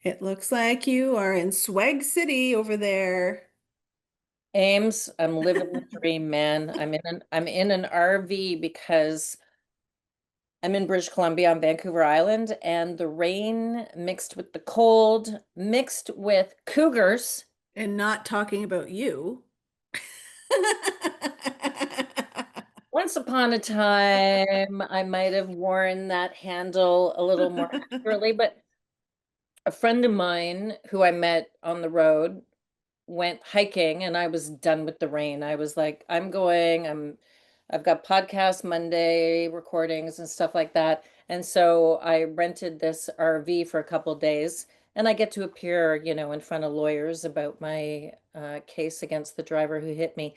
It looks like you are in Swag City over there. Ames, I'm living the dream, man. I'm in an RV because I'm in British Columbia on Vancouver Island, and the rain mixed with the cold, mixed with cougars. And not talking about you. Once upon a time, I might have worn that handle a little more accurately, but a friend of mine who I met on the road went hiking and I was done with the rain. I was like, I've got podcast Monday recordings and stuff like that. And so I rented this RV for a couple days and I get to appear, in front of lawyers about my case against the driver who hit me.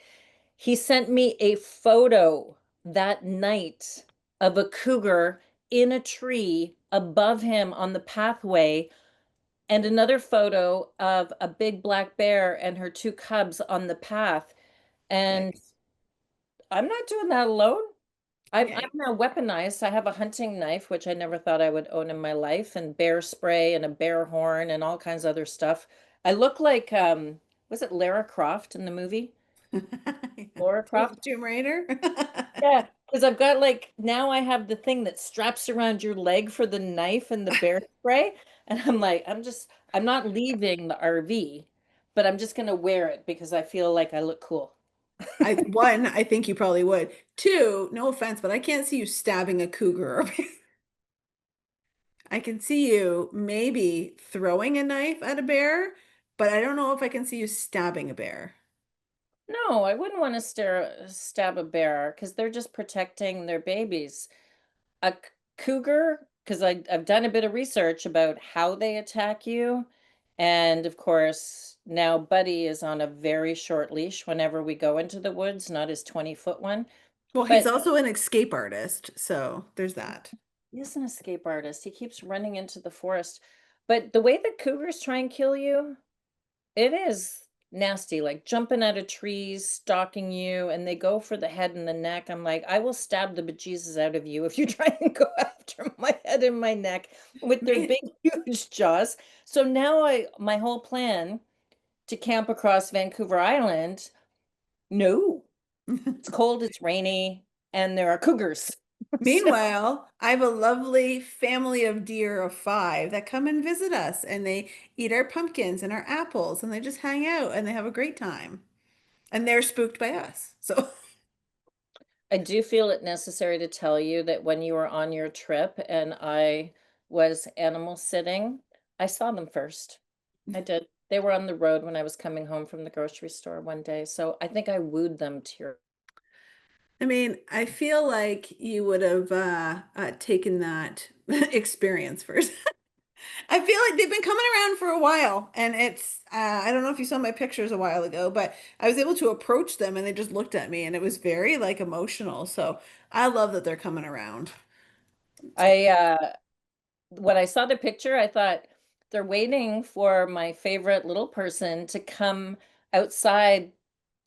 He sent me a photo that night of a cougar in a tree above him on the pathway and another photo of a big black bear and her two cubs on the path. And Yikes. I'm not doing that alone. I'm Yikes. now weaponized. I have a hunting knife, which I never thought I would own in my life, and bear spray and a bear horn and all kinds of other stuff. I look like was it Lara Croft in the movie? Laura Croft? Tomb Raider. Yeah, because I've got like now I have the thing that straps around your leg for the knife and the bear spray. And I'm like, I'm not leaving the RV, but I'm just gonna wear it because I feel like I look cool. I think you probably would. Two, no offense, but I can't see you stabbing a cougar. I can see you maybe throwing a knife at a bear, but I don't know if I can see you stabbing a bear. No, I wouldn't want to stab a bear because they're just protecting their babies. A cougar, because I've done a bit of research about how they attack you. And of course, now Buddy is on a very short leash whenever we go into the woods, not his 20-foot one. Well, he's But also an escape artist, so there's that. he is an escape artist. He keeps running into the forest. But the way the cougars try and kill you, it is nasty, like jumping out of trees, stalking you, and they go for the head and the neck. I'm like, I will stab the bejesus out of you if you try and go after my head and my neck with their Me- big, huge jaws. So now my whole plan to camp across Vancouver Island, no, it's cold, it's rainy, and there are cougars. So Meanwhile, I have a lovely family of deer of five that come and visit us and they eat our pumpkins and our apples and they just hang out and they have a great time. And they're spooked by us. So I do feel it necessary to tell you that when you were on your trip and I was animal sitting, I saw them first. I did. They were on the road when I was coming home from the grocery store one day. So I think I wooed them to your. I mean, I feel like you would have taken that experience first. I feel like they've been coming around for a while, and I don't know if you saw my pictures a while ago, but I was able to approach them and they just looked at me and it was very like emotional. So I love that they're coming around. It's good. I when I saw the picture, I thought they're waiting for my favorite little person to come outside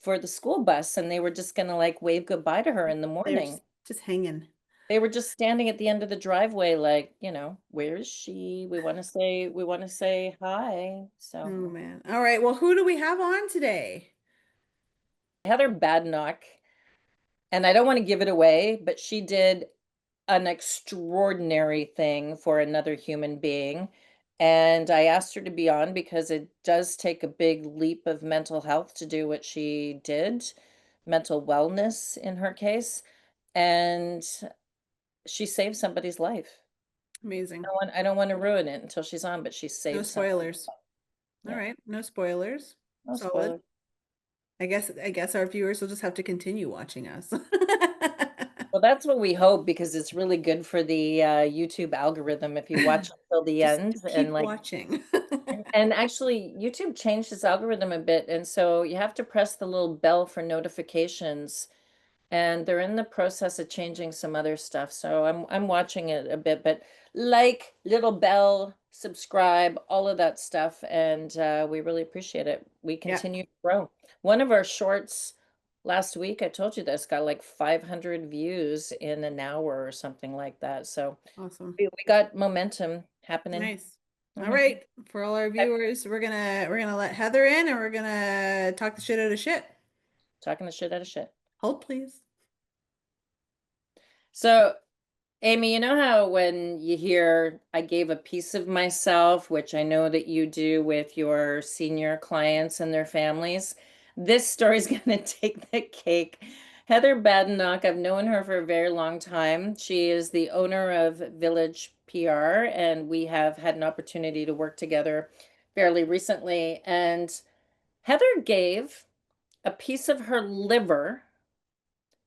for the school bus and they were just gonna like wave goodbye to her in the They're morning. just hanging. They were just standing at the end of the driveway, like, where is she? We want to say hi. Oh So man. All right. Well, who do we have on today? Heather Badenoch, and I don't want to give it away, but she did an extraordinary thing for another human being. And I asked her to be on because it does take a big leap of mental health to do what she did, mental wellness in her case. And she saved somebody's life. Amazing. I don't want to ruin it until she's on, but she No saved something. spoilers. All Yeah, right. No spoilers. no Solid. spoiler. I guess our viewers will just have to continue watching us. Well, that's what we hope because it's really good for the YouTube algorithm if you watch until the Just end and keep like watching. and actually YouTube changed its algorithm a bit and so you have to press the little bell for notifications and they're in the process of changing some other stuff. So I'm watching it a bit, but like little bell, subscribe, all of that stuff, and we really appreciate it. We Yeah. continue to grow. One of our shorts last week, I told you this, got like 500 views in an hour or something like that. So Awesome. we got momentum happening. Nice. All Mhm. right, for all our viewers, we're gonna let Heather in and we're gonna talk the shit out of shit. Talking the shit out of shit. Hold please. So, Amy, you know how when you hear I gave a piece of myself, which I know that you do with your senior clients and their families, this story's going to take the cake. Heather Badenoch, I've known her for a very long time. She is the owner of Village PR, and we have had an opportunity to work together fairly recently. And Heather gave a piece of her liver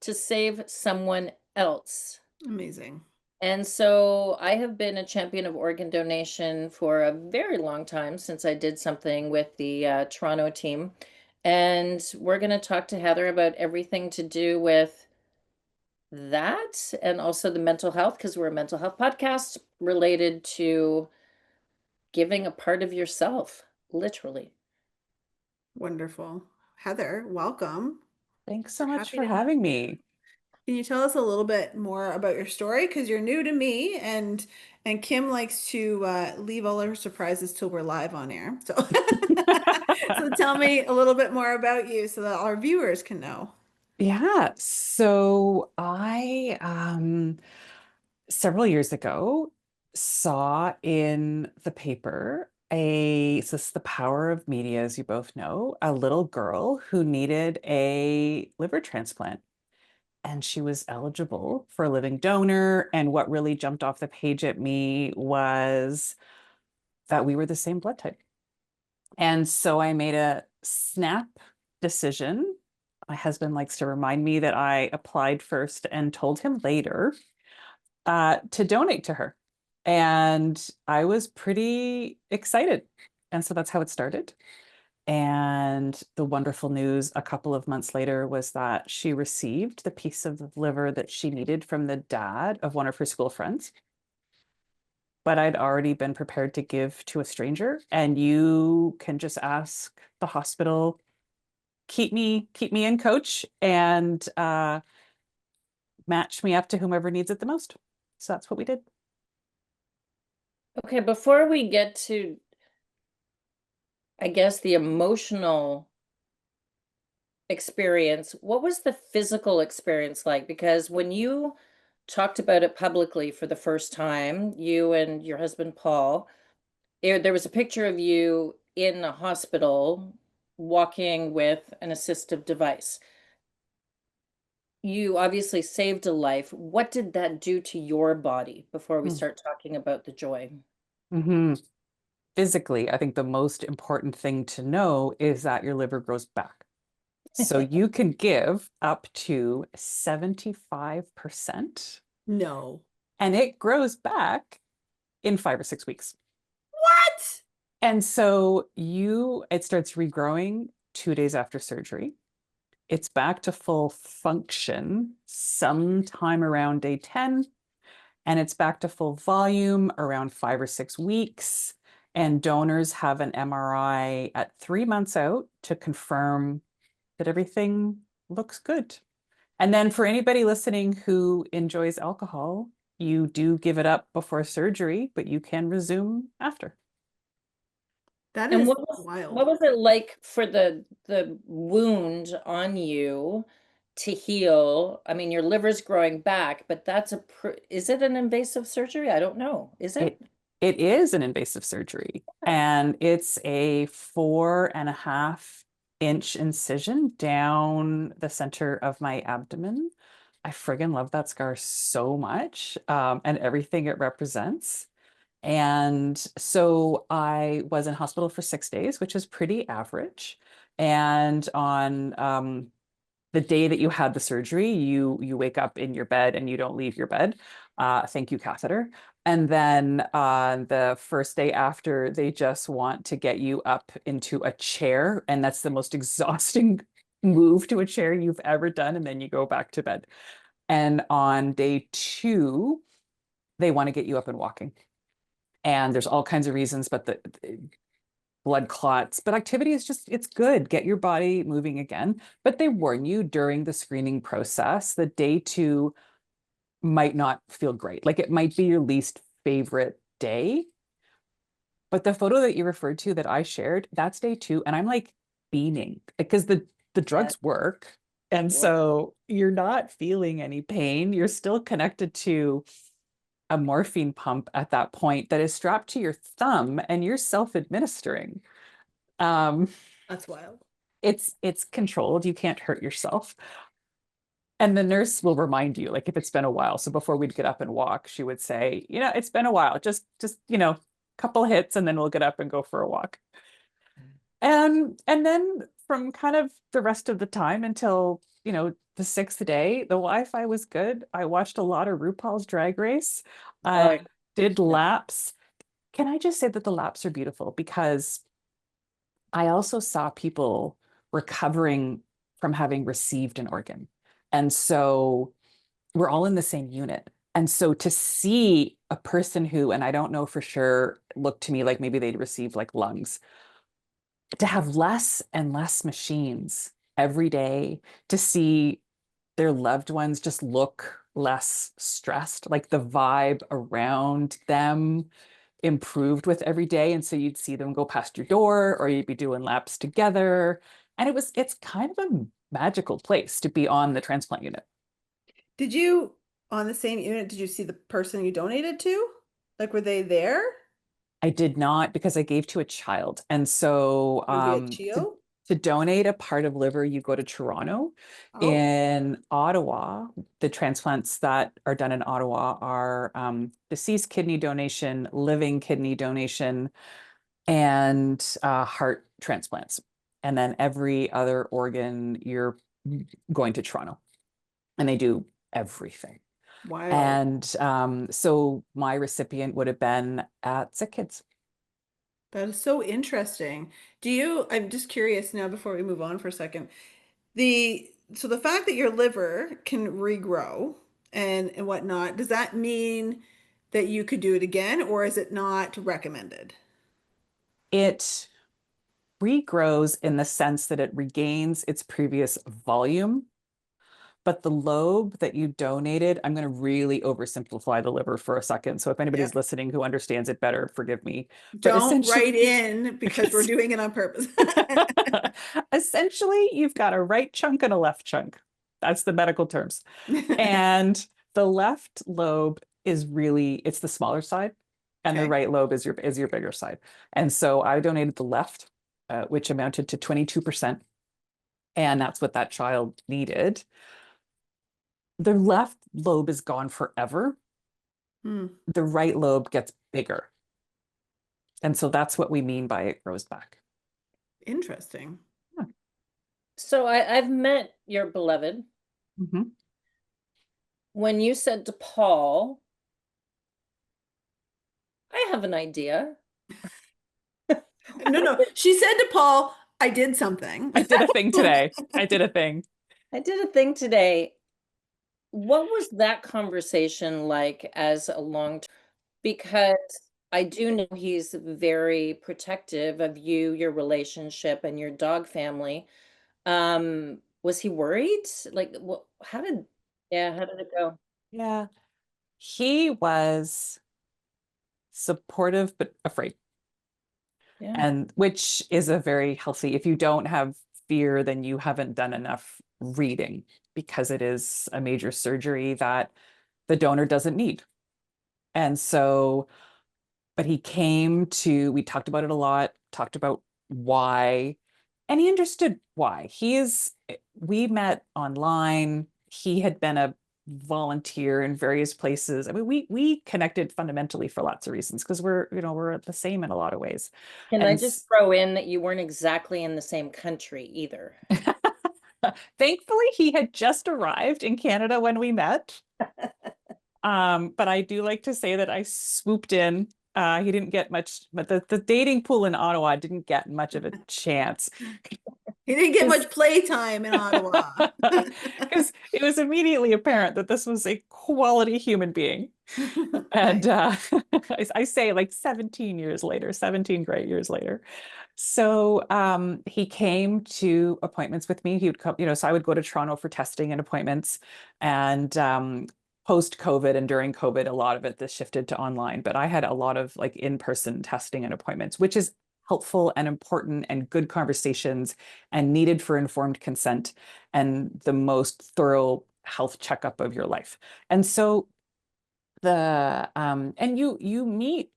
to save someone else. Amazing. And so I have been a champion of organ donation for a very long time since I did something with the Toronto team. And we're going to talk to Heather about everything to do with that and also the mental health, because we're a mental health podcast related to giving a part of yourself, literally. Wonderful. Heather, welcome. Thanks so We're much happy for to have having you. me. Can you tell us a little bit more about your story? Because you're new to me, and Kim likes to leave all her surprises till we're live on air. So, so tell me a little bit more about you so that our viewers can know. Yeah, so I several years ago saw in the paper so this is the power of media, as you both know, a little girl who needed a liver transplant. And she was eligible for a living donor. And what really jumped off the page at me was that we were the same blood type. And so I made a snap decision. My husband likes to remind me that I applied first and told him later to donate to her. And I was pretty excited. And so that's how it started. And the wonderful news a couple of months later was that she received the piece of the liver that she needed from the dad of one of her school friends. But I'd already been prepared to give to a stranger. And you can just ask the hospital, keep me in, coach, and match me up to whomever needs it the most. So that's what we did. Okay, before we get to, I guess, the emotional experience, what was the physical experience like? Because when you talked about it publicly for the first time, you and your husband Paul, there was a picture of you in a hospital walking with an assistive device. You obviously saved a life. What did that do to your body before we start talking about the joy? Mm-hmm. Physically, I think the most important thing to know is that your liver grows back. So you can give up to 75%, No. and it grows back in 5 or 6 weeks. What? And so it starts regrowing 2 days after surgery. It's back to full function sometime around day 10, and it's back to full volume around 5 or 6 weeks. And donors have an MRI at 3 months out to confirm that everything looks good. And then for anybody listening who enjoys alcohol, you do give it up before surgery, but you can resume after. That And is what wild. was it like for the wound on you to heal? I mean, your liver's growing back, but is it an invasive surgery? I don't know. Is it? It is an invasive surgery, and it's a 4.5 inch incision down the center of my abdomen. I friggin' love that scar so much, and everything it represents. And so I was in hospital for 6 days, which is pretty average. And on the day that you had the surgery, you wake up in your bed and you don't leave your bed. Thank you, catheter. And then on the first day after, they just want to get you up into a chair, and that's the most exhausting move to a chair you've ever done. And then you go back to bed. And on day 2, they want to get you up and walking. And there's all kinds of reasons, but the blood clots, but activity is just, it's good. Get your body moving again. But they warn you during the screening process that day 2 might not feel great. Like it might be your least favorite day. But the photo that you referred to that I shared, that's day 2. And I'm like beaming because the Yeah. drugs work. And Sure. so you're not feeling any pain. You're still connected to a morphine pump at that point that is strapped to your thumb and you're self-administering. Um, That's wild. it's controlled. You can't hurt yourself. And the nurse will remind you, like if it's been a while. So before we'd get up and walk, she would say, it's been a while. Just, couple hits and then we'll get up and go for a walk. And then from kind of the rest of the time until, the 6th day, the Wi-Fi was good. I watched a lot of RuPaul's Drag Race. I Oh, did yeah. laps. Can I just say that the laps are beautiful because I also saw people recovering from having received an organ. And so we're all in the same unit. And so to see a person who, and I don't know for sure, looked to me like maybe they'd received like lungs, to have less and less machines every day, to see their loved ones just look less stressed, like the vibe around them improved with every day. And so you'd see them go past your door or you'd be doing laps together. And it's kind of a magical place to be on the transplant unit. Did you, on the same unit, did you see the person you donated to? Like, were they there? I did not because I gave to a child. And so Would it be a to, Chio? to donate a part of liver, you go to Toronto. Oh, In Ottawa, the transplants that are done in Ottawa are deceased kidney donation, living kidney donation, and heart transplants. And then every other organ, you're going to Toronto and they do everything. wild. And so my recipient would have been at Sick Kids. That is so interesting. I'm just curious now before we move on for a second. So the fact that your liver can regrow and whatnot, does that mean that you could do it again, or is it not recommended? It regrows in the sense that it regains its previous volume. But the lobe that you donated, I'm going to really oversimplify the liver for a second. So if Yeah. anybody's listening who understands it better, forgive me. But Don't essentially, write in because we're doing it on purpose. essentially, you've got a right chunk and a left chunk. That's the medical terms. And the left lobe is really, it's the smaller side, and the Okay. right lobe is your bigger side. And so I donated the left, which amounted to 22%. And that's what that child needed. The left lobe is gone forever. Hmm. The right lobe gets bigger. And so that's what we mean by it grows back. Interesting. Yeah. So I've met your beloved. Mhm. When you said to Paul, I have an idea. No, no. She said to Paul, I did something. I did a thing today. I did a thing. I did a thing today. What was that conversation like as a long term? Because I do know he's very protective of you, your relationship, and your dog family. Was he worried? Like, what, yeah, how did it go? Yeah. He was supportive but afraid. Yeah. And which is a very healthy, if you don't have fear, then you haven't done enough reading because it is a major surgery that the donor doesn't need. And so, but we talked about it a lot, talked about why, and he understood why. We met online. He had been a volunteer in various places. I mean, we connected fundamentally for lots of reasons because we're the same in a lot of ways. Can I And just throw in that you weren't exactly in the same country either? thankfully, he had just arrived in Canada when we met. But I do like to say that I swooped in. He didn't get much, but the dating pool in Ottawa didn't get much of a chance. He didn't get 'Cause much playtime in Ottawa. because it was immediately apparent that this was a quality human being. And Nice. I say like 17 years later, 17 great years later. So he came to appointments with me. He would come, so I would go to Toronto for testing and appointments. And post COVID and during COVID, a lot of it this shifted to online, but I had a lot of like in-person testing and appointments, which is helpful and important and good conversations and needed for informed consent and the most thorough health checkup of your life. And so and you meet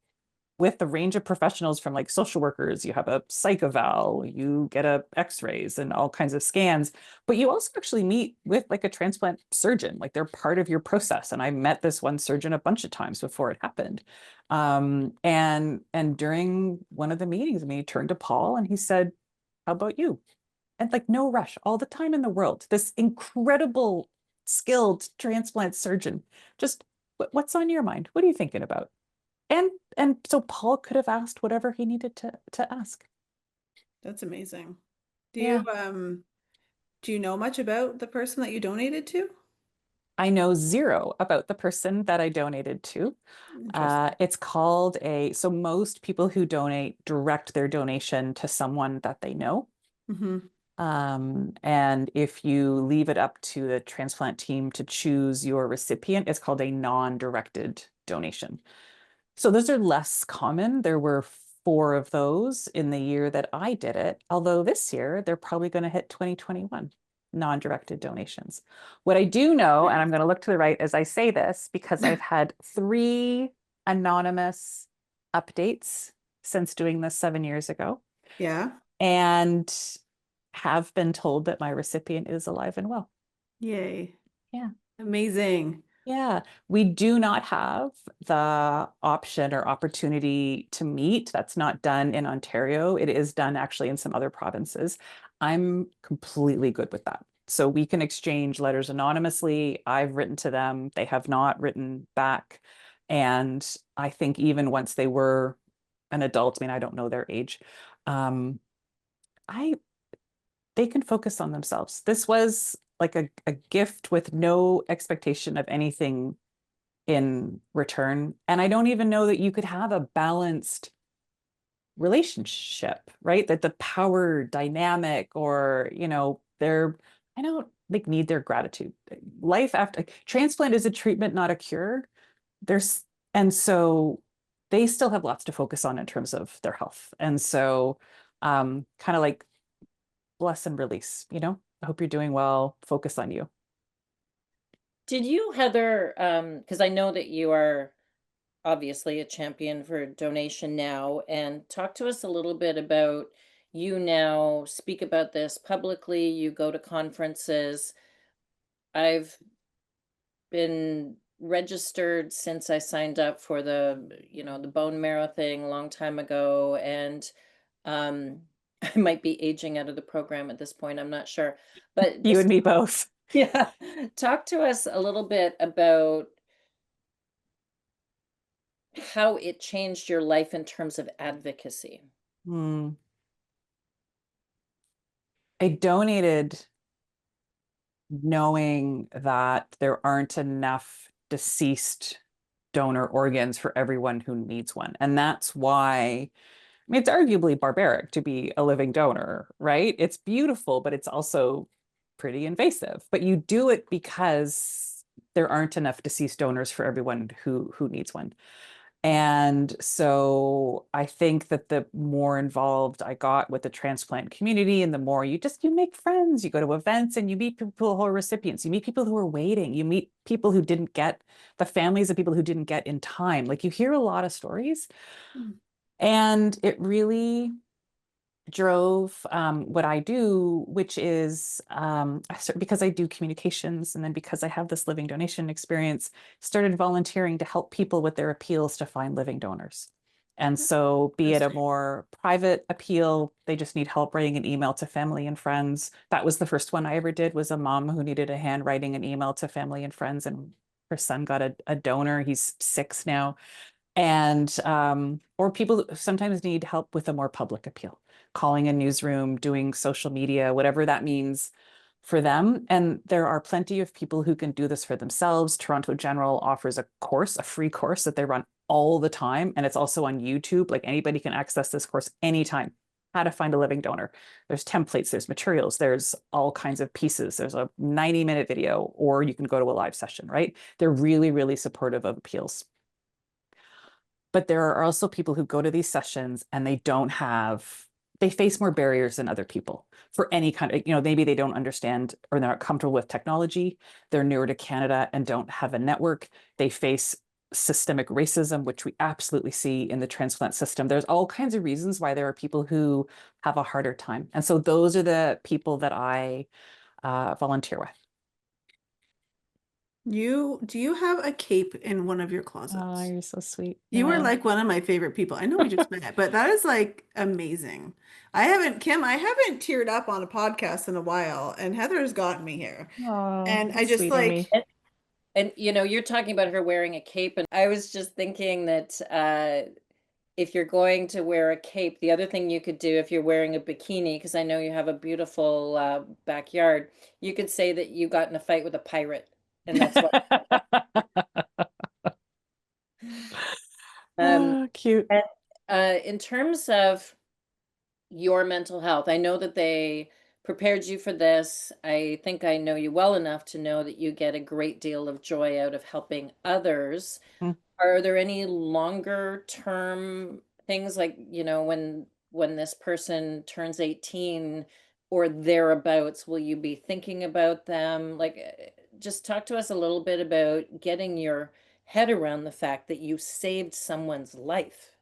with the range of professionals from like social workers, you have a psych eval, you get a x-rays and all kinds of scans, but you also actually meet with like a transplant surgeon, like they're part of your process. And I met this one surgeon a bunch of times before it happened. And during one of the meetings, I mean, he turned to Paul and he said, how about you? And like no rush, all the time in the world, this incredible skilled transplant surgeon, just what's on your mind? What are you thinking about? And so Paul could have asked whatever he needed to ask. That's amazing. Yeah. Do you know much about the person that you donated to? I know zero about the person that I donated to. Interesting. It's called so most people who donate direct their donation to someone that they know. Mm-hmm. And if you leave it up to the transplant team to choose your recipient, it's called a non-directed donation. So those are less common. There were 4 of those in the year that I did it, although this year they're probably going to hit 2021 non-directed donations. What I do know, and I'm going to look to the right as I say this, because I've had 3 anonymous updates since doing this 7 years ago, Yeah. and have been told that my recipient is alive and well. Yay. Yeah. Amazing. Yeah, we do not have the option or opportunity to meet. That's not done in Ontario. It is done actually in some other provinces. I'm completely good with that. So we can exchange letters anonymously. I've written to them. They have not written back. And I think even once they were an adult, I mean, I don't know their age, um, I they can focus on themselves. This was like a gift with no expectation of anything in return. And I don't even know that you could have a balanced relationship, right? That the power dynamic or, I don't like need their gratitude. Life after transplant is a treatment, not a cure. There's, and so they still have lots to focus on in terms of their health. And so, kind of like bless and release, I hope you're doing well, focus on you. Did you, Heather, because I know that you are obviously a champion for donation now, and talk to us a little bit about you now speak about this publicly, you go to conferences. I've been registered since I signed up for the bone marrow thing a long time ago, and um I might be aging out of the program at this point, I'm not sure. But You and just me both. yeah, talk to us a little bit about how it changed your life in terms of advocacy. Hmm. I donated knowing that there aren't enough deceased donor organs for everyone who needs one. And that's why, I mean, it's arguably barbaric to be a living donor, right? It's beautiful, but it's also pretty invasive. But you do it because there aren't enough deceased donors for everyone who needs one. And so I think that the more involved I got with the transplant community and the more you make friends, you go to events and you meet people who are recipients, you meet people who are waiting, you meet people who didn't get the families of people who didn't get in time. Like you hear a lot of stories Mm. and it really drove what I do, which is because I do communications and then because I have this living donation experience, started volunteering to help people with their appeals to find living donors. And so be it a more private appeal, they just need help writing an email to family and friends. That was the first one I ever did, was a mom who needed a hand writing an email to family and friends, and her son got a donor. He's 6 now. And or people sometimes need help with a more public appeal, calling a newsroom, doing social media, whatever that means for them. And there are plenty of people who can do this for themselves. Toronto General offers a free course that they run all the time, and it's also on YouTube. Like anybody can access this course anytime. how to find a living donor. There's templates, there's materials, there's all kinds of pieces. There's a 90-minute video, or you can go to a live session, right? They're really, really supportive of appeals. But there are also people who go to these sessions and they face more barriers than other people for any kind of, maybe they don't understand or they're not comfortable with technology. They're newer to Canada and don't have a network. They face systemic racism, which we absolutely see in the transplant system. There's all kinds of reasons why there are people who have a harder time. And so those are the people that I volunteer with. Do you have a cape in one of your Oh, closets? you're so sweet. You were No. like one of my favorite people. I know we just met, but that is like amazing. Kim, I haven't teared up on a podcast in a while, and Heather has gotten me here. Oh, And I that's just sweet, Amy. like, And you're talking about her wearing a cape, and I was just thinking that if you're going to wear a cape, the other thing you could do if you're wearing a bikini, because I know you have a beautiful backyard, you could say that you got in a fight with a pirate, and that's what. Um, Oh, cute. and in terms of your mental health, I know that they prepared you for this. I think I know you well enough to know that you get a great deal of joy out of helping others. Mm. Are there any longer term things like, when this person turns 18 or thereabouts, will you be thinking about them? Like, just talk to us a little bit about getting your head around the fact that you saved someone's life.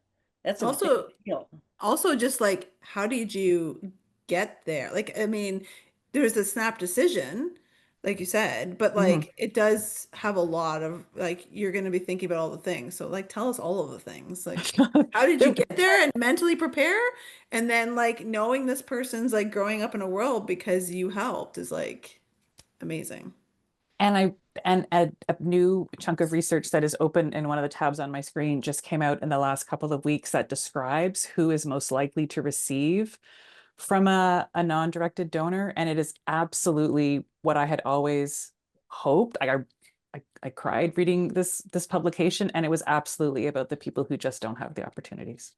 That's a big also, deal. also just like, how did you get there? Like, I mean, there's a snap decision, like you said, but Mhm. like it does have a lot of like you're going to be thinking about all the things. So like tell us all of the things. Like how did you There- get there and mentally prepare? And then like knowing this person's like growing up in a world because you helped is like amazing. and I and a new chunk of research that is open in one of the tabs on my screen just came out in the last couple of weeks that describes who is most likely to receive from a non-directed donor. And it is absolutely what I had always hoped. I cried reading this publication, and it was absolutely about the people who just don't have the opportunities,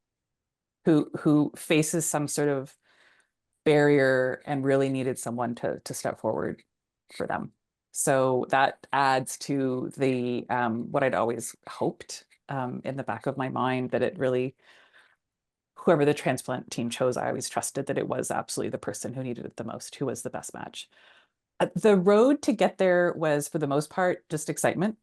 who faces some sort of barrier and really needed someone to step forward for them. So that adds to the what I'd always hoped in the back of my mind, that it really, whoever the transplant team chose, I always trusted that it was absolutely the person who needed it the most, who was the best match. The road to get there was, for the most part, just excitement.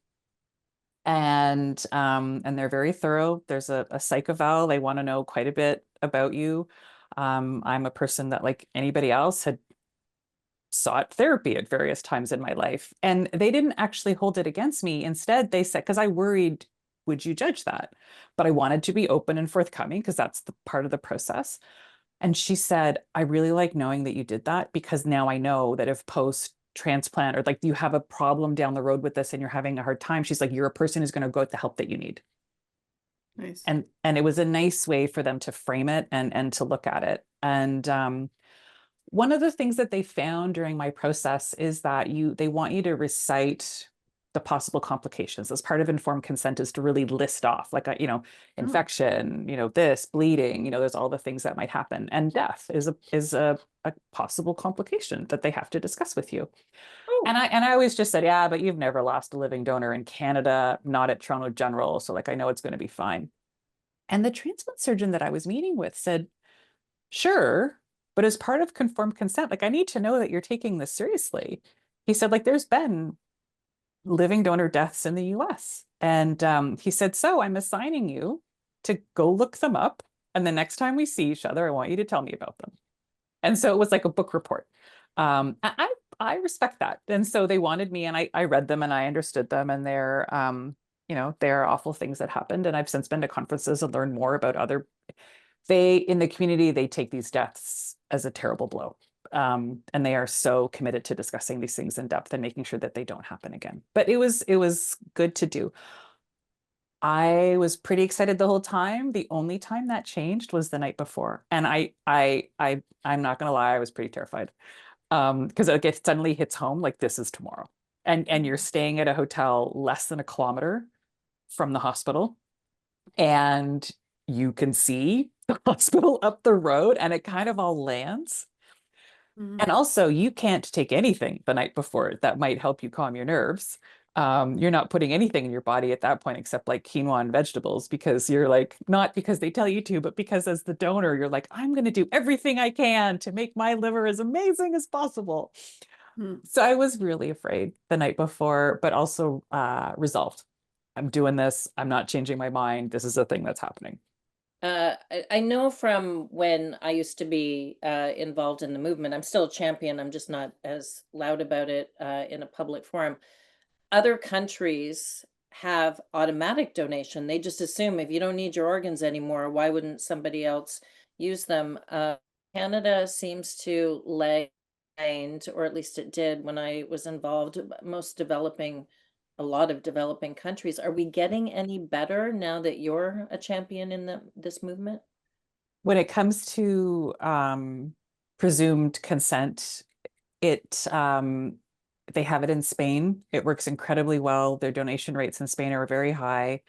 And they're very thorough. There's a psych eval. They want to know quite a bit about you. I'm a person that, like anybody else, had sought therapy at various times in my life. And they didn't actually hold it against me. Instead, they said, because I worried, would you judge that? But I wanted to be open and forthcoming because that's the part of the process. And she said, I really like knowing that you did that, because now I know that if post transplant or like you have a problem down the road with this and you're having a hard time, she's like, you're a person who's going to go get the help that you need. Nice. And it was a nice way for them to frame it and to look at it. And one of the things that they found during my process is that they want you to recite the possible complications. As part of informed consent is to really list off, like, Oh, infection, this bleeding, there's all the things that might happen. And death is a possible complication that they have to discuss with you. Oh, And I always just said, yeah, but you've never lost a living donor in Canada, not at Toronto General. So like, I know it's going to be fine. And the transplant surgeon that I was meeting with said, sure, but as part of conformed consent, like, I need to know that you're taking this seriously. He said, like, there's been living donor deaths in the US. And he said, so I'm assigning you to go look them up. And the next time we see each other, I want you to tell me about them. And so it was like a book report. I respect that. And so they wanted me, and I read them and I understood them, and they're awful things that happened. And I've since been to conferences and learned more about in the community, they take these deaths as a terrible blow. And they are so committed to discussing these things in depth and making sure that they don't happen again. But it was good to do. I was pretty excited the whole time. The only time that changed was the night before. And I'm not gonna lie, I was pretty terrified. Because it suddenly hits home, like, this is tomorrow. And you're staying at a hotel less than a kilometer from the hospital, and you can see the hospital up the road, and it kind of all lands. Mhm. And also, you can't take anything the night before that might help you calm your nerves. You're not putting anything in your body at that point except like quinoa and vegetables, because you're like, not because they tell you to, but because as the donor, you're like, I'm going to do everything I can to make my liver as amazing as possible. Mhm. So I was really afraid the night before, but also resolved. I'm doing this. I'm not changing my mind. This is a thing that's happening. I know from when I used to be involved in the movement, I'm still a champion, I'm just not as loud about it in a public forum. Other countries have automatic donation. They just assume if you don't need your organs anymore, why wouldn't somebody else use them? Canada seems to lag behind, or at least it did when I was involved. Most developing, a lot of developing countries. Are we getting any better now that you're a champion in this movement? When it comes to presumed consent, it they have it in Spain. It works incredibly well. Their donation rates in Spain are very high.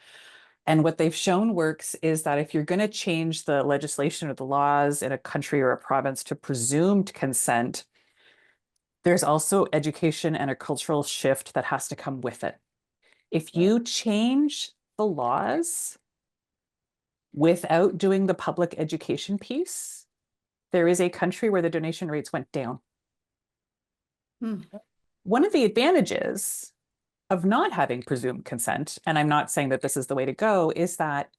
And what they've shown works is that if you're going to change the legislation or the laws in a country or a province to presumed consent, there's also education and a cultural shift that has to come with it. If Yeah. you change the laws without doing the public education piece, there is a country where the donation rates went down. Hmm. One of the advantages of not having presumed consent, and I'm not saying that this is the way to go, is that,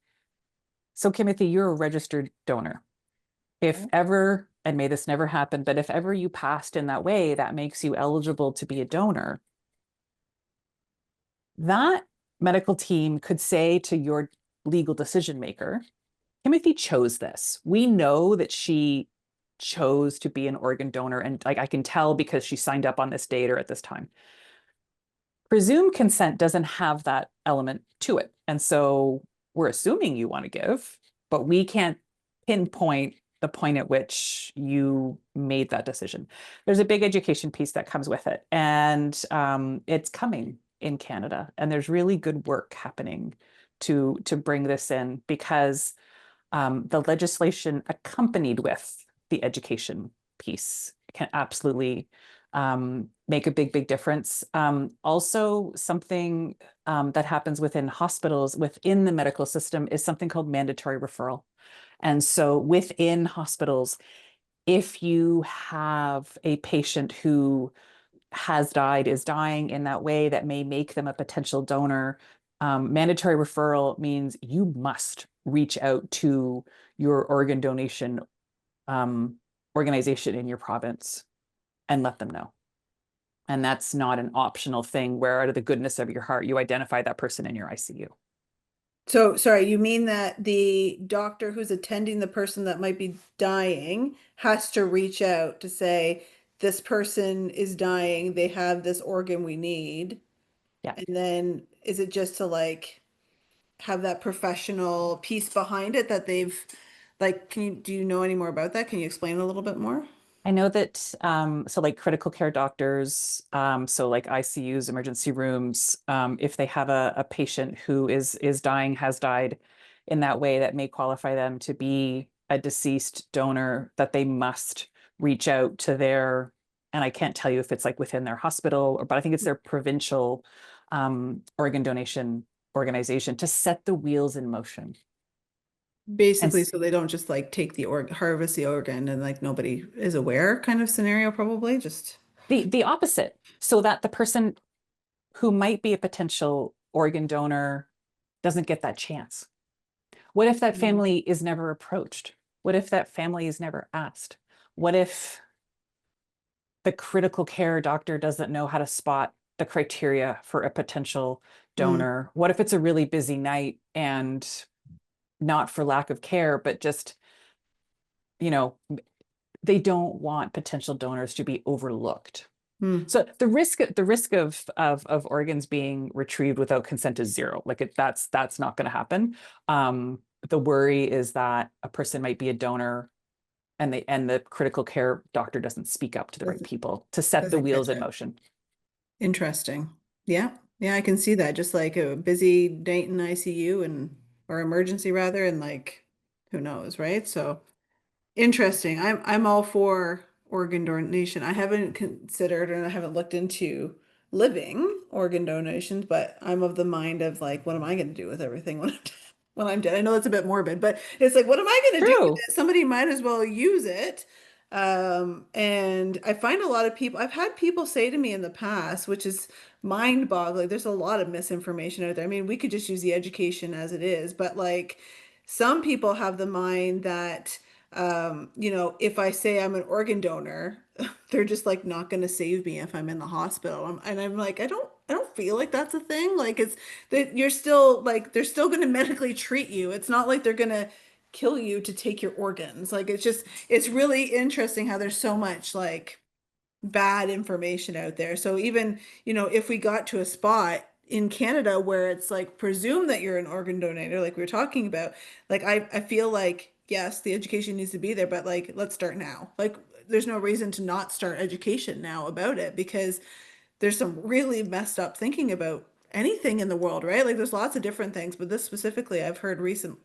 so Kimothy, you're a registered donor. If Mhm. ever, and may this never happen, but if ever you passed in that way, that makes you eligible to be a donor. That medical team could say to your legal decision maker, Kimothy chose this. We know that she chose to be an organ donor, and like I can tell because she signed up on this date or at this time. Presumed consent doesn't have that element to it. And so we're assuming you want to give, but we can't pinpoint the point at which you made that decision. There's a big education piece that comes with it, and it's coming in Canada. And there's really good work happening to bring this in, because the legislation accompanied with the education piece can absolutely make a big difference. Also, something that happens within hospitals, within the medical system, is something called mandatory referral. And so within hospitals, if you have a patient who has died, is dying in that way that may make them a potential donor, mandatory referral means you must reach out to your organ donation um, organization in your province and let them know. And that's not an optional thing where, out of the goodness of your heart, you identify that person in your ICU. So, sorry, you mean that the doctor who's attending the person that might be dying has to reach out to say, this person is dying, they have this organ we need. Yeah. And then is it just to like have that professional piece behind it that they've like, do you know any more about that? Can you explain a little bit more? I know that so like critical care doctors, so like ICUs, emergency rooms, if they have a patient who is dying, has died in that way that may qualify them to be a deceased donor, that they must reach out to their, and I can't tell you if it's like within their hospital, or but I think it's their provincial organ donation organization to set the wheels in motion. And Basically, so they don't just like take the harvest the organ and like nobody is aware kind of scenario, probably just. the opposite, so that the person who might be a potential organ donor doesn't get that chance. What if that Mm. family is never approached? What if that family is never asked? What if the critical care doctor doesn't know how to spot the criteria for a potential Mm. donor? What if it's a really busy night, and not for lack of care, but just, you know, they don't want potential donors to be overlooked. Mm. So the risk of organs being retrieved without consent is zero. Like that's not going to happen. The worry is that a person might be a donor, and the critical care doctor doesn't speak up to the right Doesn't people to set the doesn't wheels catch in it. motion. Interesting. Yeah. Yeah, I can see that. Just like a busy night in ICU and or emergency rather, and like who knows, right? So interesting. I'm all for organ donation. I haven't considered and I haven't looked into living organ donations, but I'm of the mind of like, what am I going to do with everything when when I'm dead? I know that's a bit morbid, but it's like, what am I going to do with True. it? Somebody might as well use it. And I find a lot of people, I've had people say to me in the past, which is mind-boggling. There's a lot of misinformation out there. I mean, we could just use the education as it is, but like some people have the mind that if I say I'm an organ donor, they're just like not going to save me if I'm in the hospital. And I'm like, I don't feel like that's a thing. Like it's that you're still like they're still going to medically treat you. It's not like they're going to kill you to take your organs. Like it's really interesting how there's so much like bad information out there. So even, if we got to a spot in Canada where it's like presume that you're an organ donor, like we were talking about, like I feel like yes, the education needs to be there, but like let's start now. Like there's no reason to not start education now about it because there's some really messed up thinking about anything in the world, right? Like there's lots of different things, but this specifically I've heard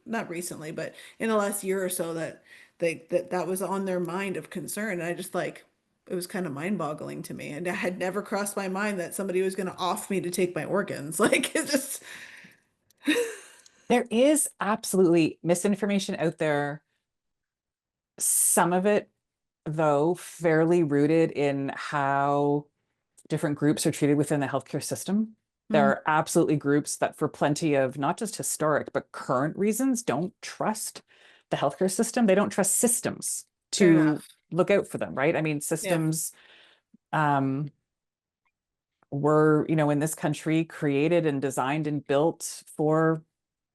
not recently, but in the last year or so that that was on their mind of concern. And I just like it was kind of mind-boggling to me. And it had never crossed my mind that somebody was going to off me to take my organs. Like it just There is absolutely misinformation out there. Some of it, though, fairly rooted in how different groups are treated within the healthcare system. There Mhm. are absolutely groups that, for plenty of not just historic, but current reasons, don't trust the healthcare system. They don't trust systems Fair to enough. look out for them, right? I mean, Yeah. systems um, were, in this country created and designed and built for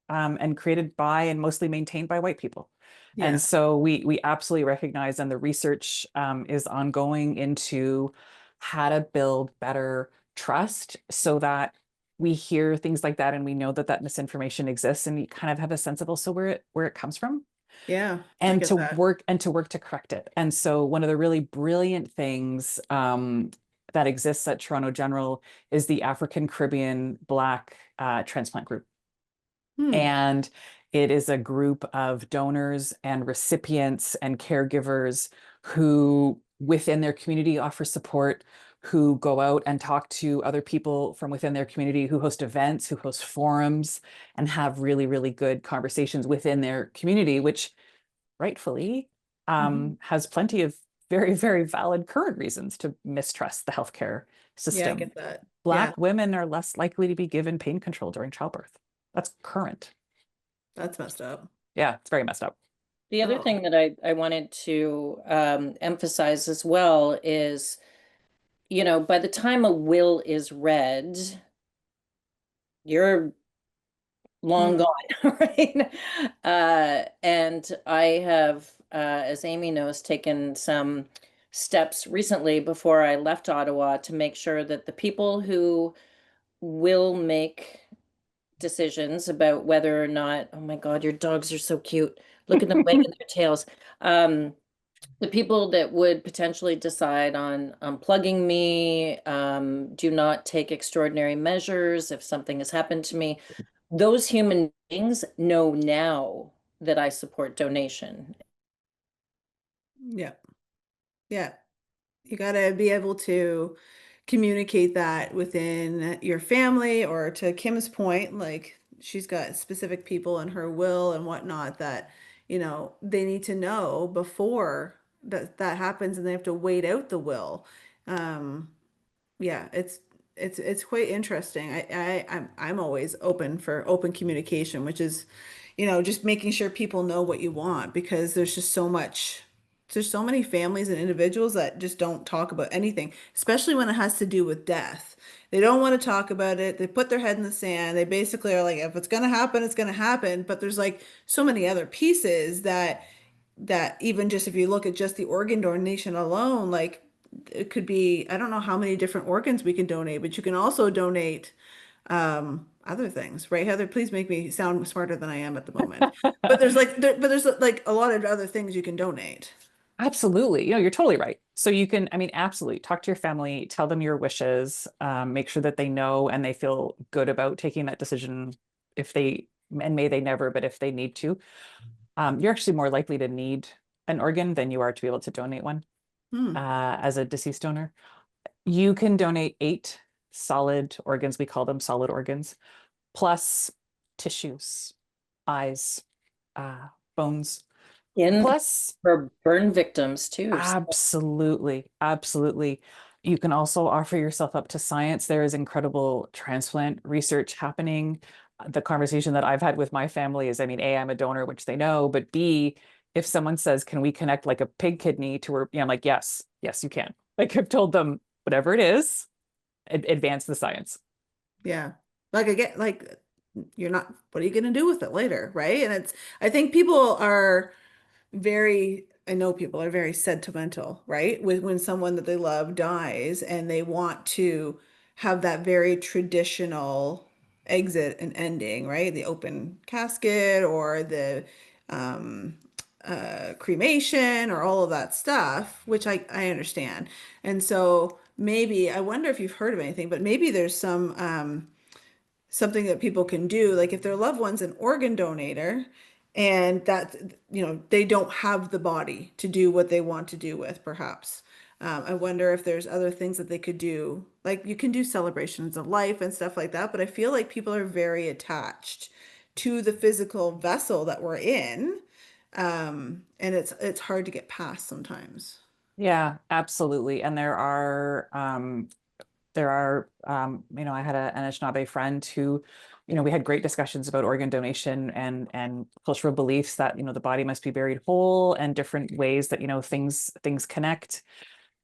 and created by and mostly maintained by white people. And Yeah. so we absolutely recognize, and the research is ongoing into how to build better trust so that we hear things like that and we know that that misinformation exists and you kind of have a sense of also where it comes from Yeah. I and get to that. work to correct it. And so one of the really brilliant things that exists at Toronto General is the African Caribbean Black transplant group. Hmm. And it is a group of donors and recipients and caregivers who, within their community, offer support, who go out and talk to other people from within their community, who host events, who host forums, and have really, really good conversations within their community, which rightfully Mhm. has plenty of very, very valid current reasons to mistrust the healthcare Yeah, I system. get that. Yeah, Black women are less likely to be given pain control during childbirth. That's current. that's messed up. Yeah, it's very messed up. The other Oh. thing that I wanted to emphasize as well is, by the time a will is read, you're long Hmm. gone, right? And I have, as Amy knows, taken some steps recently before I left Ottawa to make sure that the people who will make decisions about whether or not, oh my God, your dogs are so cute. Look at them wagging their tails. Um, the people that would potentially decide on unplugging me, do not take extraordinary measures if something has happened to me. Those human beings know now that I support donation. Yeah. Yeah. You got to be able to communicate that within your family, or to Kim's point, like she's got specific people in her will and whatnot that, they need to know before that happens and they have to wait out the will. Um, yeah, it's quite interesting. I'm always open for open communication, which is, just making sure people know what you want because there's so many families and individuals that just don't talk about anything, especially when it has to do with death. They don't want to talk about it. They put their head in the sand. They basically are like, if it's gonna happen, it's gonna happen. But there's like so many other pieces that even just if you look at just the organ donation alone, like it could be, I don't know how many different organs we can donate, but you can also donate other things, right, Heather? Please make me sound smarter than I am at the moment. But there's like a lot of other things you can donate. Absolutely. You're totally right. So you can, I mean, absolutely talk to your family, tell them your wishes, make sure that they know and they feel good about taking that decision if they, and may they never, but if they need to. You're actually more likely to need an organ than you are to be able to donate one Hmm. as a deceased donor. You can donate 8 solid organs, we call them solid organs, plus tissues, eyes, bones, In plus for burn victims too. absolutely, absolutely. You can also offer yourself up to science. There is incredible transplant research happening. The conversation that I've had with my family is, I mean, A, I'm a donor, which they know, but B, if someone says, can we connect like a pig kidney to her, I'm like, yes, yes, you can. Like I've told them, whatever it is, advance the science. Yeah. Like I get like you're not what are you going to do with it later, right? And it's I think people are very I know people are very sentimental, right? With when someone that they love dies and they want to have that very traditional exit and ending, right? The open casket or the um cremation or all of that stuff, which I understand. And so maybe I wonder if you've heard of anything, but maybe there's some something that people can do, like if their loved one's an organ donator and that, they don't have the body to do what they want to do with, perhaps. I wonder if there's other things that they could do. Like you can do celebrations of life and stuff like that, but I feel like people are very attached to the physical vessel that we're in. And it's hard to get past sometimes. Yeah, absolutely. And I had an Anishinaabe friend who, we had great discussions about organ donation and cultural beliefs that, the body must be buried whole and different ways that, things connect.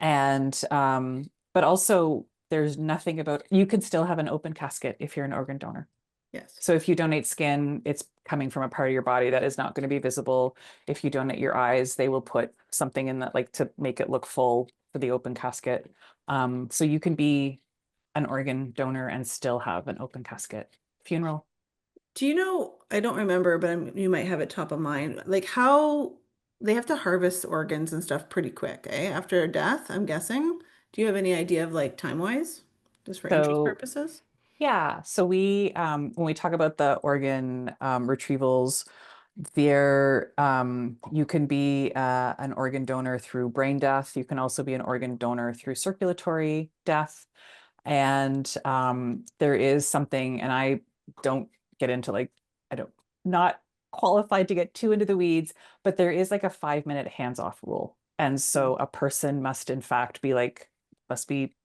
And but also there's nothing about you could still have an open casket if you're an organ donor. Yes. So if you donate skin, it's coming from a part of your body that is not going to be visible. If you donate your eyes, they will put something in that, like to make it look full for the open casket. So you can be an organ donor and still have an open casket funeral. Do you know, I don't remember, but you might have it top of mind, like how they have to harvest organs and stuff pretty quick, eh? After a death, I'm guessing. Do you have any idea of like time-wise, just for interest So purposes? yeah, so we when we talk about the organ retrievals, there you can be an organ donor through brain death. You can also be an organ donor through circulatory death. And there is something, and I don't get into like, I don't, not qualified to get too into the weeds, but there is like a 5-minute hands-off rule. And so a person must in fact be like, must be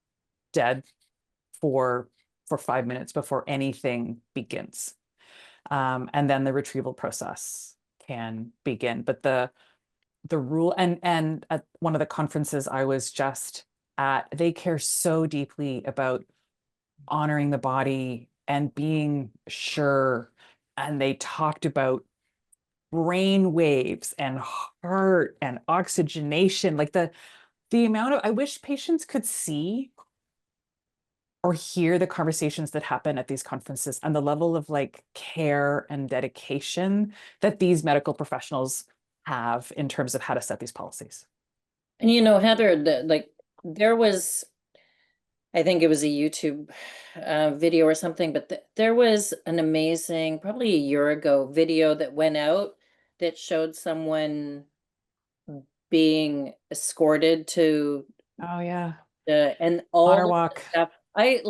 dead for 5 minutes before anything begins. And then the retrieval process can begin. But the rule and at one of the conferences I was just at, they care so deeply about honoring the body and being sure. And they talked about brain waves and heart and oxygenation, like the amount of, I wish patients could see or hear the conversations that happen at these conferences and the level of like care and dedication that these medical professionals have in terms of how to set these policies. And Heather, there was, I think it was a YouTube video or something, but there was an amazing, probably a year ago, video that went out that showed someone being escorted to Oh yeah. and Honor all of the walk. stuff. I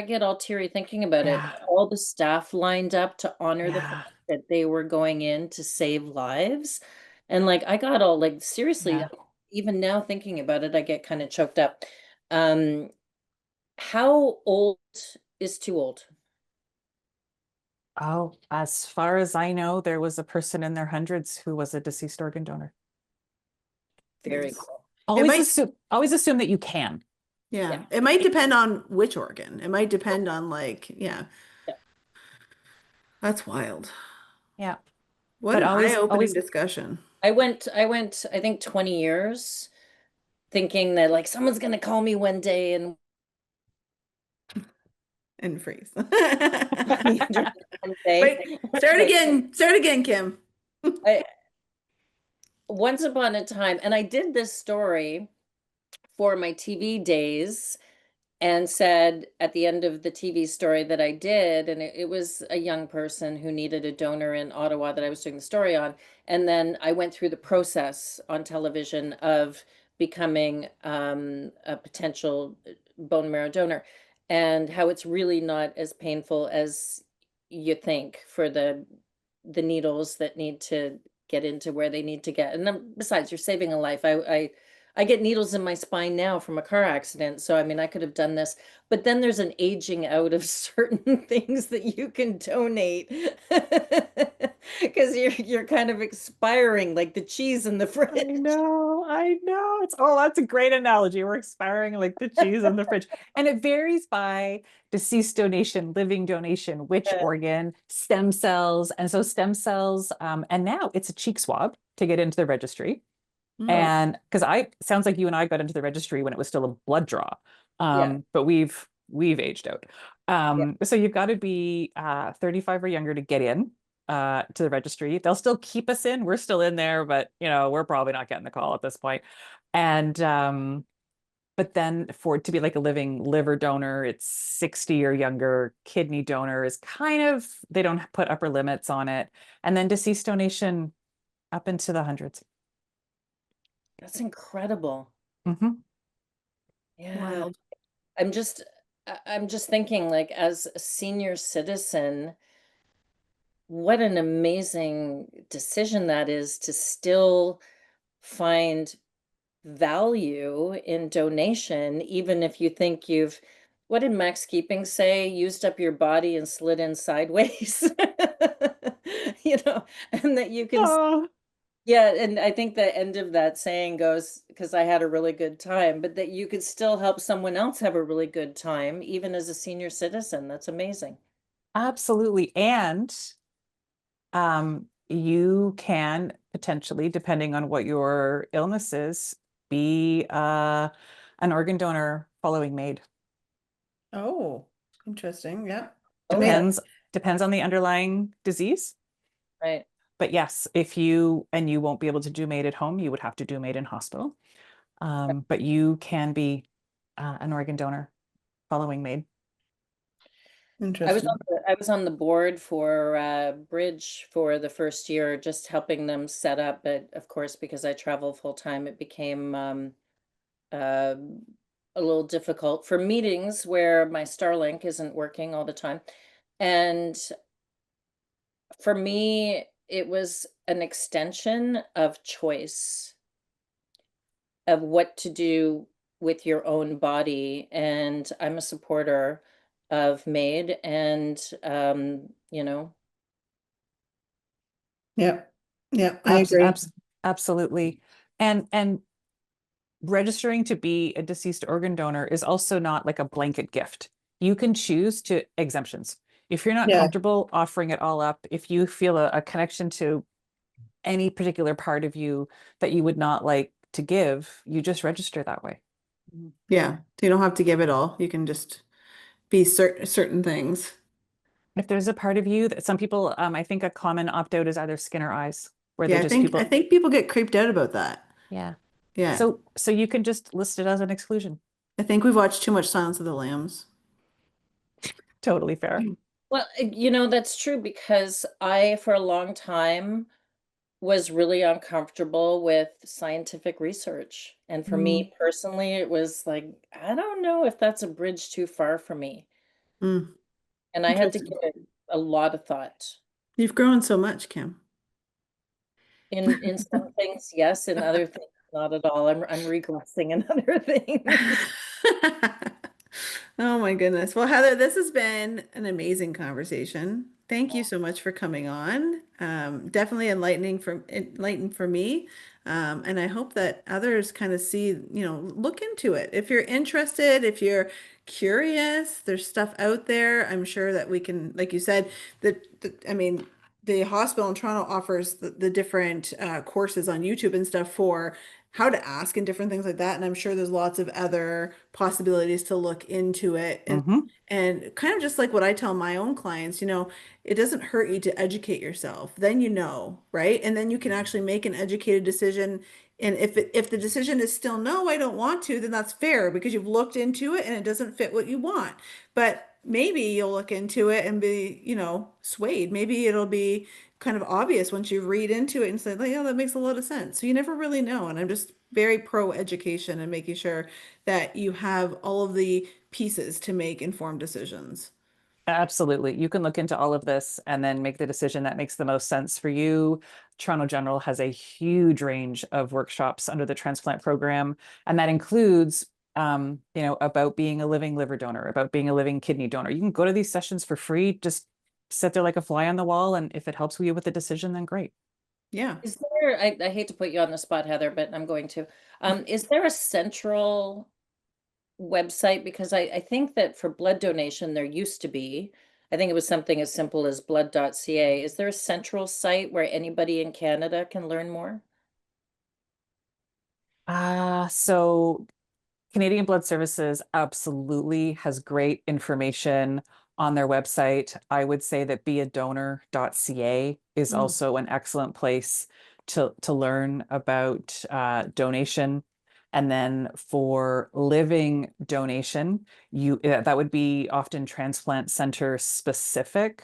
get all teary thinking about it. Yeah. All the staff lined up to honor the fact Yeah. that they were going in to save lives. And like I got all like seriously, Yeah. even now thinking about it, I get kind of choked up. Um, how old is too old? Oh, as far as I know, there was a person in their hundreds who was a deceased organ donor. Very Nice. cool. It might, Always assume that you can. Yeah. yeah, it might depend on which organ. It might depend on like, yeah, Yeah. that's wild. Yeah. What But an eye-opening always, discussion. I went, I think 20 years thinking that like someone's gonna call me one day and And freeze. me during one day. Wait, start Like again. Start again, Kim. I once upon a time, and I did this story for my TV days and said at the end of the TV story that I did, and it was a young person who needed a donor in Ottawa that I was doing the story on. And then I went through the process on television of becoming a potential bone marrow donor, and how it's really not as painful as you think for the needles that need to get into where they need to get. And then besides, you're saving a life. I get needles in my spine now from a car accident. So, I mean, I could have done this, but then there's an aging out of certain things that you can donate because you're kind of expiring like the cheese in the I fridge. know, I know. It's oh, that's a great analogy. We're expiring like the cheese in the fridge. And it varies by deceased donation, living donation, which Yeah. organ, stem cells. And so stem cells, and now it's a cheek swab to get into the registry. Mm. And because I sounds like you and I got into the registry when it was still a blood draw. Yeah. But we've aged out. Yeah. So you've got to be 35 or younger to get in to the registry. They'll still keep us in. We're still in there, but we're probably not getting the call at this point. And but then for it to be like a living liver donor, it's 60 or younger. Kidney donor is kind of, they don't put upper limits on it. And then deceased donation up into the hundreds. That's incredible. Hmm. Yeah. Wild. I'm just I'm just thinking, like, as a senior citizen, what an amazing decision that is to still find value in donation, even if you think you've, what did Max Keeping say? Used up your body and slid in sideways. And that you can, Oh, yeah, and I think the end of that saying goes, because I had a really good time, but that you could still help someone else have a really good time, even as a senior citizen. That's amazing. absolutely. And you can potentially, depending on what your illness is, be an organ donor following MAID. Oh, interesting. Yeah. Oh, that's Depends on the underlying disease. right. But yes, if you and you won't be able to do MAID at home, you would have to do MAID in hospital. But you can be an organ donor following MAID. Interesting. I was on the board for Bridge for the first year, just helping them set up. But of course, because I travel full time, it became uh, a little difficult for meetings where my Starlink isn't working all the time. And for me, it was an extension of choice of what to do with your own body. And I'm a supporter of MAID, and Yep. Yep. I Abs agree. abs absolutely. And registering to be a deceased organ donor is also not like a blanket gift. You can choose to exemptions. If you're not Yeah. comfortable offering it all up, if you feel a connection to any particular part of you that you would not like to give, you just register that way. Yeah. So you don't have to give it all. You can just be certain things. If there's a part of you that some people, I think a common opt-out is either skin or eyes, where they Yeah, I just think I people, think people get creeped out about that. yeah. Yeah. So you can just list it as an exclusion. I think we've watched too much Silence of the Lambs. Totally fair. well, that's true because I, for a long time, was really uncomfortable with scientific research. And for Mm. me personally, it was like, I don't know if that's a bridge too far for me. Mm. And I had to Interesting. give it a lot of thought. You've grown so much, Kim. In some things, yes, in other things, not at all. I'm regressing in other things. Oh my goodness. Well, Heather, this has been an amazing conversation. Thank you so much for coming on. Definitely enlightened for me. And I hope that others kind of see, look into it. If you're interested, if you're curious, there's stuff out there. I'm sure that we can, like you said, I mean, the hospital in Toronto offers the different courses on YouTube and stuff for how to ask and different things like that. And I'm sure there's lots of other possibilities to look into it. Hmm. And kind of just like what I tell my own clients, it doesn't hurt you to educate yourself. Then right? And then you can actually make an educated decision And if the decision is still no, I don't want to, then that's fair because you've looked into it and it doesn't fit what you want. But maybe you'll look into it and be, swayed. Maybe it'll be kind of obvious once you read into it and say, like, yeah, that makes a lot of sense. So you never really know. And I'm just very pro education and making sure that you have all of the pieces to make informed decisions. Absolutely. You can look into all of this and then make the decision that makes the most sense for you. Toronto General has a huge range of workshops under the transplant program, and that includes about being a living liver donor, about being a living kidney donor. You can go to these sessions for free, just sit there like a fly on the wall, and if it helps you with the decision, then great. Yeah. Is there, I hate to put you on the spot, Heather, but I'm going to. Is there a central website? Because I think that for blood donation, there used to be, I think it was something as simple as blood.ca. Is there a central site where anybody in Canada can learn more? So Canadian Blood Services absolutely has great information on their website. I would say that beadonor.ca is Mm. also an excellent place to learn about donation. And then for living donation, that would be often transplant center specific.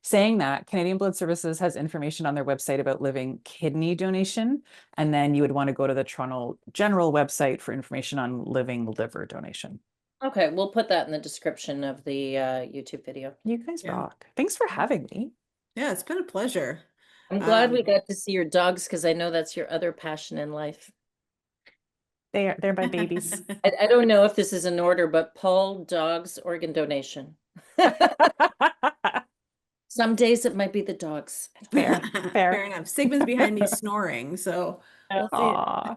Saying that, Canadian Blood Services has information on their website about living kidney donation, and then you would want to go to the Toronto General website for information on living liver donation. Okay, we'll put that in the description of the YouTube video. You guys Yeah. rock. Thanks for having me. Yeah, it's been a pleasure. I'm glad we Um, got to see your dogs because I know that's your other passion in life. They're my babies. I don't know if this is in order, but Paul, dogs, organ donation. Some days it might be the dogs. Fair, Fair fair. enough. Sigmund's behind me snoring, so we'll see. Aw.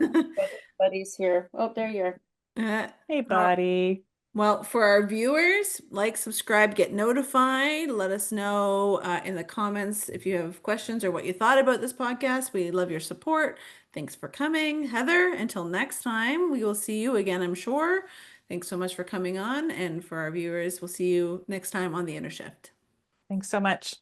Buddy's here. Oh, there you are. Uh, Hey, all buddy. Well, for our viewers, like, subscribe, get notified. Let us know in the comments if you have questions or what you thought about this podcast. We love your support. Thanks for coming, Heather. Until next time, we will see you again, I'm sure. Thanks so much for coming on. And for our viewers, we'll see you next time on The Inner Shift. Thanks so much.